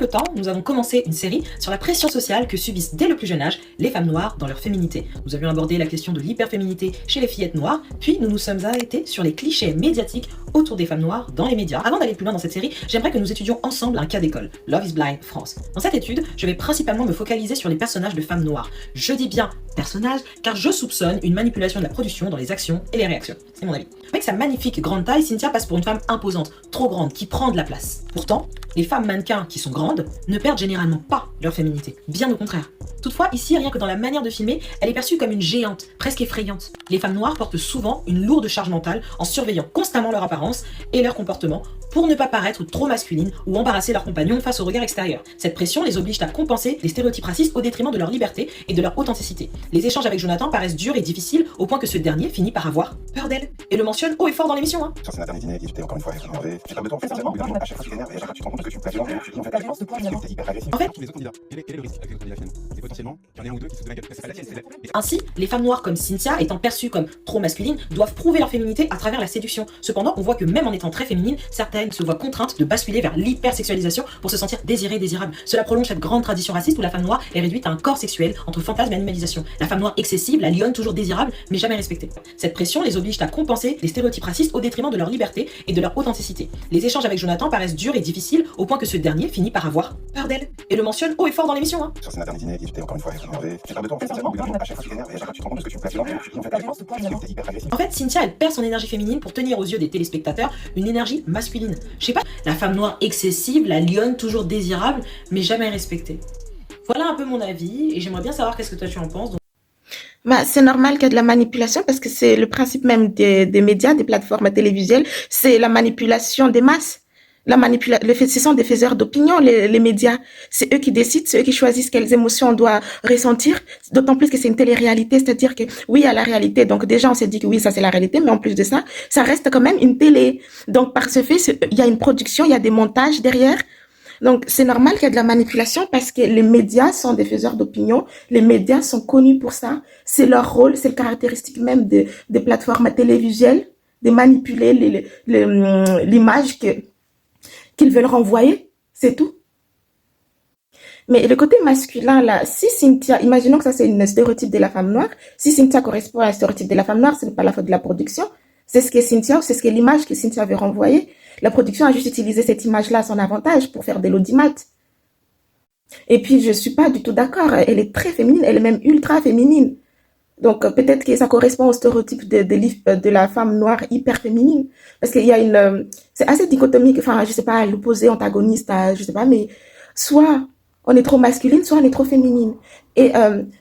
Peu temps, nous avons commencé une série sur la pression sociale que subissent dès le plus jeune âge les femmes noires dans leur féminité. Nous avions abordé la question de l'hyperféminité chez les fillettes noires, puis nous nous sommes arrêtés sur les clichés médiatiques autour des femmes noires dans les médias. Avant d'aller plus loin dans cette série, j'aimerais que nous étudions ensemble un cas d'école, Love is Blind France. Dans cette étude, je vais principalement me focaliser sur les personnages de femmes noires. Je dis bien personnages, car je soupçonne une manipulation de la production dans les actions et les réactions. C'est mon avis. Avec sa magnifique grande taille, Cynthia passe pour une femme imposante, trop grande, qui prend de la place. Pourtant, les femmes mannequins qui sont grandes ne perdent généralement pas leur féminité, bien au contraire. Toutefois, ici, rien que dans la manière de filmer, elle est perçue comme une géante, presque effrayante. Les femmes noires portent souvent une lourde charge mentale en surveillant constamment leur apparence et leur comportement pour ne pas paraître trop masculines ou embarrasser leurs compagnons face au regard extérieur. Cette pression les oblige à compenser les stéréotypes racistes au détriment de leur liberté et de leur authenticité. Les échanges avec Jonathan paraissent durs et difficiles au point que ce dernier finit par avoir peur d'elle et le mentionne haut et fort dans l'émission. Sur ses internets dîner, il était encore une fois énervé. Tu parles de toi en fait, sincèrement, à chaque fois tu t'énerves et à chaque fois tu te rends compte que tu places en fait, t'es hyper agressif. En fait, tous les autres candidats. Quel est le risque avec les autres candidats finalement? C'est potentiellement qu'il y en ait un ou deux qui se foutent de la gueule. C'est pas la tienne, c'est la... Ainsi, les femmes noires comme Cynthia, étant perçues comme trop masculines, doivent prouver leur féminité à travers la séduction. Cependant, on voit que même en étant très féminines, certaines se voient contraintes de basculer vers l'hypersexualisation pour se sentir désirées, désirables. Cela prolonge cette grande tradition raciste où la femme noire est réduite à un corps sexuel entre fantasme et animalisation. La femme noire excessive, la lionne toujours désirable, mais jamais respectée. Cette pression les oblige à compenser les stéréotypes racistes au détriment de leur liberté et de leur authenticité. Les échanges avec Jonathan paraissent durs et difficiles au point que ce dernier finit par avoir peur d'elle et le mentionne haut et fort dans l'émission. Sur ses internets dîner, il était encore une fois énervé. Tu parles de toi en fait, sincèrement, à chaque fois tu t'énerves et à chaque fois tu te rends compte que tu places en fait, t'es hyper agressif. En fait, Cynthia, elle perd son énergie féminine pour tenir aux yeux des téléspectateurs une énergie masculine. Je sais pas, la femme noire excessive, la lionne toujours désirable, mais jamais respectée. Voilà un peu mon avis, et j'aimerais bien savoir qu'est-ce que toi tu en penses. Bah, c'est normal qu'il y ait de la manipulation parce que c'est le principe même des médias, des plateformes télévisuelles, c'est la manipulation des masses. Ce sont des faiseurs d'opinion, les médias. C'est eux qui décident, c'est eux qui choisissent quelles émotions on doit ressentir. D'autant plus que c'est une télé-réalité, c'est-à-dire que oui, il y a la réalité. Donc déjà, on s'est dit que oui, ça c'est la réalité, mais en plus de ça, ça reste quand même une télé. Donc par ce fait, il y a une production, il y a des montages derrière. Donc, c'est normal qu'il y ait de la manipulation parce que les médias sont des faiseurs d'opinion. Les médias sont connus pour ça. C'est leur rôle, c'est le caractéristique même des plateformes télévisuelles, de manipuler l'image qu'ils veulent renvoyer. C'est tout. Mais le côté masculin, là, si Cynthia, imaginons que ça c'est une stéréotype de la femme noire, si Cynthia correspond à un stéréotype de la femme noire, ce n'est pas la faute de la production, c'est ce que Cynthia, c'est ce que l'image que Cynthia veut renvoyer. La production a juste utilisé cette image-là à son avantage pour faire de l'audimat. Et puis, je suis pas du tout d'accord. Elle est très féminine, elle est même ultra féminine. Donc, peut-être que ça correspond au stéréotype de la femme noire hyper féminine. Parce qu'il y a c'est assez dichotomique, enfin, je sais pas, l'opposé antagoniste, je sais pas, mais soit on est trop masculine, soit on est trop féminine. Et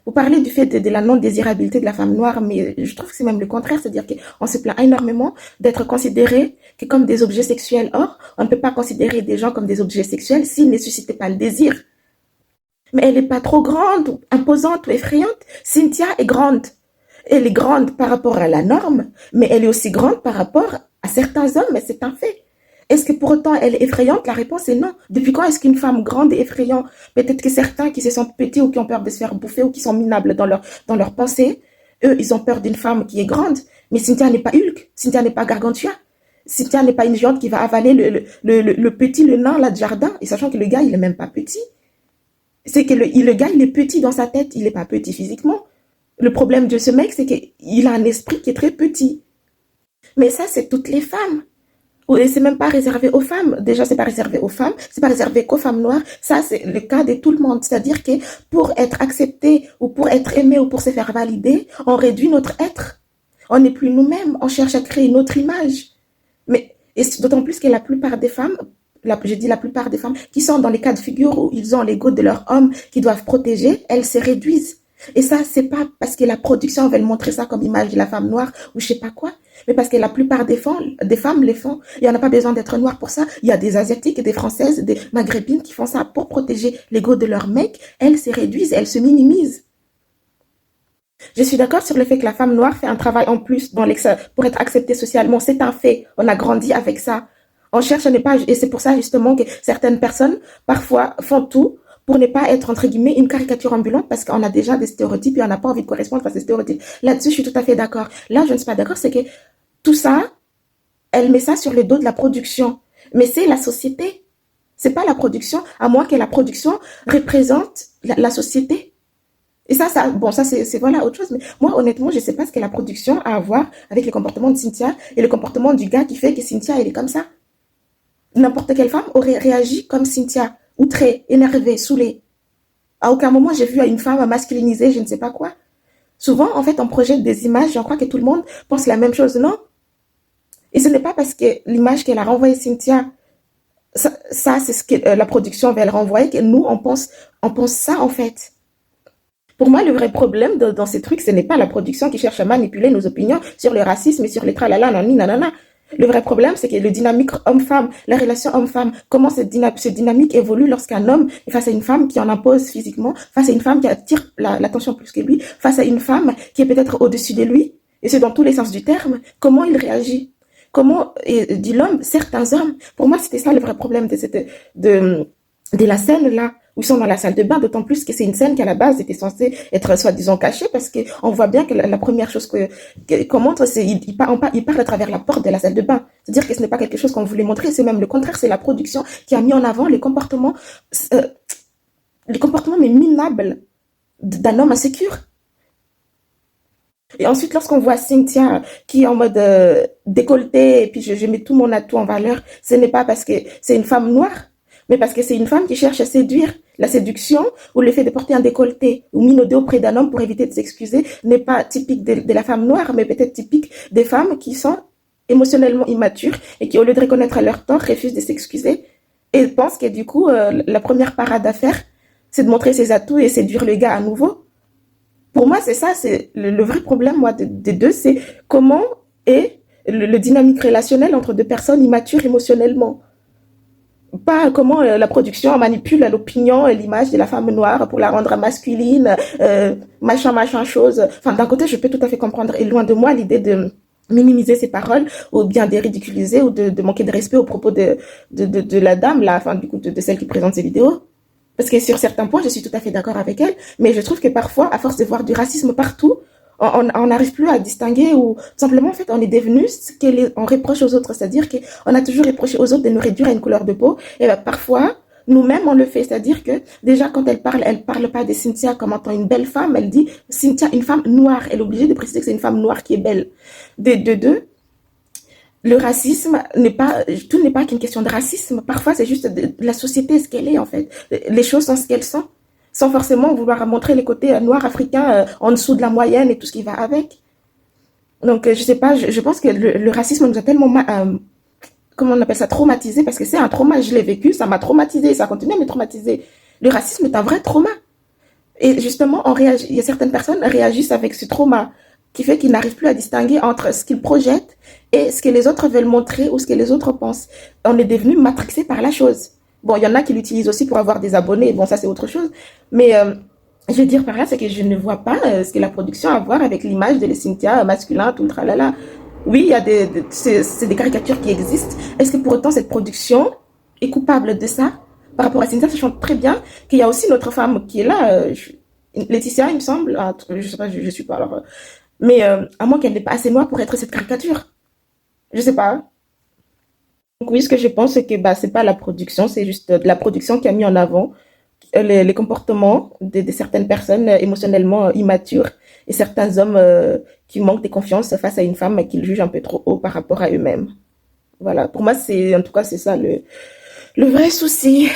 vous parlez du fait de la non-désirabilité de la femme noire, mais je trouve que c'est même le contraire, c'est-à-dire qu'on se plaint énormément d'être considérés que comme des objets sexuels. Or, on ne peut pas considérer des gens comme des objets sexuels s'ils ne suscitaient pas le désir. Mais elle n'est pas trop grande, ou imposante ou effrayante. Cynthia est grande. Elle est grande par rapport à la norme, mais elle est aussi grande par rapport à certains hommes, et c'est un fait. Est-ce que pour autant elle est effrayante? La réponse est non. Depuis quand est-ce qu'une femme grande est effrayante? Peut-être que certains qui se sentent petits ou qui ont peur de se faire bouffer ou qui sont minables dans leur pensée, eux, ils ont peur d'une femme qui est grande. Mais Cynthia n'est pas Hulk, Cynthia n'est pas Gargantua. Cynthia n'est pas une géante qui va avaler le petit, le nain, là, de jardin, et sachant que le gars, il est même pas petit. C'est que le gars, il est petit dans sa tête, il est pas petit physiquement. Le problème de ce mec, c'est qu'il a un esprit qui est très petit. Mais ça, c'est toutes les femmes. Et c'est même pas réservé aux femmes. Déjà, c'est pas réservé aux femmes, c'est pas réservé qu'aux femmes noires. Ça, c'est le cas de tout le monde. C'est-à-dire que pour être accepté ou pour être aimé ou pour se faire valider, on réduit notre être. On n'est plus nous-mêmes. On cherche à créer une autre image. Mais, et d'autant plus que la plupart des femmes, je dis la plupart des femmes, qui sont dans les cas de figure où ils ont l'ego de leur homme qui doivent protéger, elles se réduisent. Et ça, c'est pas parce que la production veut montrer ça comme image de la femme noire ou je sais pas quoi, mais parce que la plupart des femmes les font. Il y en a pas besoin d'être noire pour ça. Il y a des Asiatiques, des Françaises, des Maghrébines qui font ça pour protéger l'ego de leur mec. Elles se réduisent, elles se minimisent. Je suis d'accord sur le fait que la femme noire fait un travail en plus pour être acceptée socialement. C'est un fait. On a grandi avec ça. On cherche à ne pas, et c'est pour ça justement que certaines personnes, parfois, font tout pour ne pas être, entre guillemets, une caricature ambulante parce qu'on a déjà des stéréotypes et on n'a pas envie de correspondre à ces stéréotypes. Là-dessus, je suis tout à fait d'accord. Là, je ne suis pas d'accord, c'est que tout ça, elle met ça sur le dos de la production. Mais c'est la société. C'est pas la production, à moins que la production représente la société. Et bon, ça c'est voilà autre chose. Mais moi, honnêtement, je sais pas ce que la production a à voir avec le comportement de Cynthia et le comportement du gars qui fait que Cynthia, elle est comme ça. N'importe quelle femme aurait réagi comme Cynthia, outrée, énervée, saoulée. À aucun moment j'ai vu une femme masculiniser, je ne sais pas quoi. Souvent, en fait, on projette des images, je crois que tout le monde pense la même chose, non? Et ce n'est pas parce que l'image qu'elle a renvoyée Cynthia, ça c'est ce que la production veut renvoyer, que nous, on pense ça, en fait. Pour moi, le vrai problème dans ces trucs, ce n'est pas la production qui cherche à manipuler nos opinions sur le racisme et sur les tralala, nani, nanana. Le vrai problème, c'est que le dynamique homme-femme, la relation homme-femme, comment cette dynamique évolue lorsqu'un homme est face à une femme qui en impose physiquement, face à une femme qui attire l'attention plus que lui, face à une femme qui est peut-être au-dessus de lui, et c'est dans tous les sens du terme, comment il réagit? Comment, dit l'homme, certains hommes, pour moi, c'était ça le vrai problème de la scène là, où ils sont dans la salle de bain, d'autant plus que c'est une scène qui à la base était censée être soi-disant cachée, parce que on voit bien que la première chose qu'on montre, c'est il parle à travers la porte de la salle de bain. C'est-à-dire que ce n'est pas quelque chose qu'on voulait montrer, c'est même le contraire, c'est la production qui a mis en avant les comportements mais minables d'un homme insécure. Et ensuite, lorsqu'on voit Cynthia qui est en mode décolleté, et puis je mets tout mon atout en valeur, ce n'est pas parce que c'est une femme noire, mais parce que c'est une femme qui cherche à séduire. La séduction ou le fait de porter un décolleté ou minauder auprès d'un homme pour éviter de s'excuser n'est pas typique de la femme noire, mais peut-être typique des femmes qui sont émotionnellement immatures et qui, au lieu de reconnaître leur tort, refusent de s'excuser et pensent que du coup, la première parade à faire, c'est de montrer ses atouts et séduire le gars à nouveau. Pour moi, c'est ça, c'est le vrai problème, moi, des deux, c'est comment est le dynamique relationnel entre deux personnes immatures émotionnellement. Pas comment la production manipule l'opinion et l'image de la femme noire pour la rendre masculine, machin chose. Enfin, d'un côté, je peux tout à fait comprendre, et loin de moi l'idée de minimiser ses paroles ou bien de ridiculiser ou de manquer de respect au propos de la dame, là, enfin, du coup, de celle qui présente ces vidéos. Parce que sur certains points, je suis tout à fait d'accord avec elle, mais je trouve que parfois, à force de voir du racisme partout, on n'arrive plus à distinguer, ou simplement, en fait, on est devenu ce qu'on reproche aux autres. C'est-à-dire qu'on a toujours reproché aux autres de nous réduire à une couleur de peau. Et ben, parfois, nous-mêmes, on le fait. C'est-à-dire que, déjà, quand elle parle pas de Cynthia comme étant une belle femme, elle dit Cynthia, une femme noire. Elle est obligée de préciser que c'est une femme noire qui est belle. De deux, le racisme tout n'est pas qu'une question de racisme. Parfois, c'est juste de la société, ce qu'elle est, en fait. Les choses sont ce qu'elles sont, sans forcément vouloir montrer les côtés noirs africains en dessous de la moyenne et tout ce qui va avec. Donc, je sais pas, je pense que le racisme nous a tellement, comment on appelle ça, traumatisé, parce que c'est un trauma, je l'ai vécu, ça m'a traumatisé, ça continue à me traumatiser. Le racisme est un vrai trauma. Et justement, il y a certaines personnes qui réagissent avec ce trauma, qui fait qu'ils n'arrivent plus à distinguer entre ce qu'ils projettent et ce que les autres veulent montrer ou ce que les autres pensent. On est devenu matrixé par la chose. Bon, il y en a qui l'utilisent aussi pour avoir des abonnés. Bon, ça, c'est autre chose. Mais je veux dire par là, c'est que je ne vois pas ce que la production a à voir avec l'image de Cynthia masculin, tout le tralala. Oui, il y a c'est des caricatures qui existent. Est-ce que pour autant cette production est coupable de ça par rapport à Cynthia, sachant très bien qu'il y a aussi une autre femme qui est là, Laetitia, il me semble. Je sais pas, je suis pas alors. Mais à moins qu'elle n'est pas assez noire pour être cette caricature. Je sais pas. Donc oui, ce que je pense, c'est que c'est pas la production, c'est juste la production qui a mis en avant les comportements de certaines personnes émotionnellement immatures et certains hommes qui manquent de confiance face à une femme et qu'ils jugent un peu trop haut par rapport à eux-mêmes. Voilà, pour moi, en tout cas, c'est ça le vrai souci.